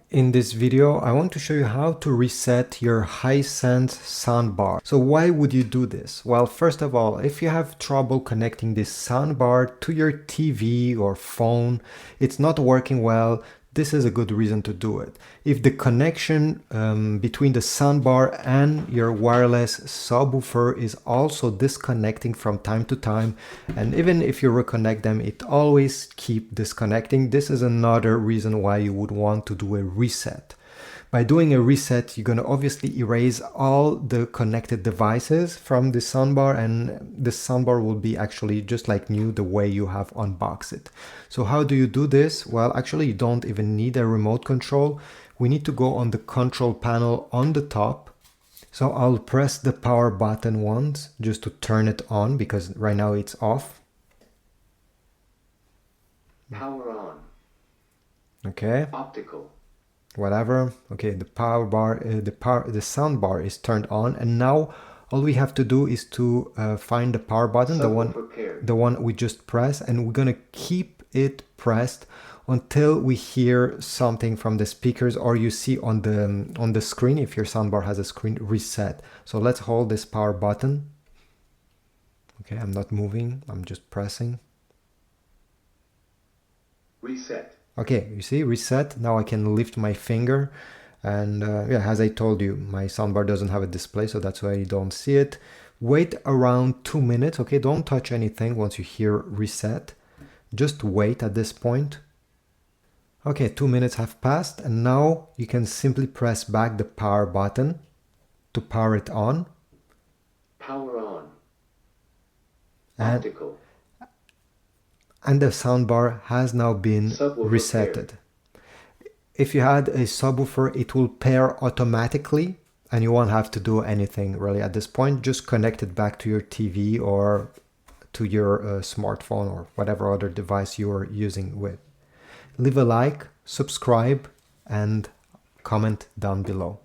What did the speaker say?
In this video, I want to show you how to reset your Hisense soundbar. So why would you do this? Well, first of all, if you have trouble connecting this soundbar to your TV or phone, it's not working well, this is a good reason to do it. If the connection between the soundbar and your wireless subwoofer is also disconnecting from time to time, and even if you reconnect them, it always keep disconnecting, this is another reason why you would want to do a reset. By doing a reset, you're going to obviously erase all the connected devices from the soundbar, and the soundbar will be actually just like new the way you have unboxed it. So how do you do this? Well, actually you don't even need a remote control. We need to go on the control panel on the top. So I'll press the power button once just to turn it on because right now it's off. Power on. Okay. Optical. Whatever. Okay, the power bar, the sound bar is turned on, and now all we have to do is to find the power button, the one we just pressed, and we're gonna keep it pressed until we hear something from the speakers, or you see on the screen, if your soundbar has a screen, reset. So let's hold this power button. Okay, I'm not moving, I'm just pressing. Reset. Okay, you see, reset. Now I can lift my finger, and yeah, as I told you, my soundbar doesn't have a display, so that's why you don't see it. Wait around 2 minutes, okay? Don't touch anything once you hear reset. Just wait at this point. Okay, 2 minutes have passed, and now you can simply press back the power button to power it on. Power on. And Optical. And the soundbar has now been resetted. If you had a subwoofer, it will pair automatically and you won't have to do anything really at this point. Just connect it back to your TV or to your smartphone or whatever other device you are using with. Leave a like, subscribe, and comment down below.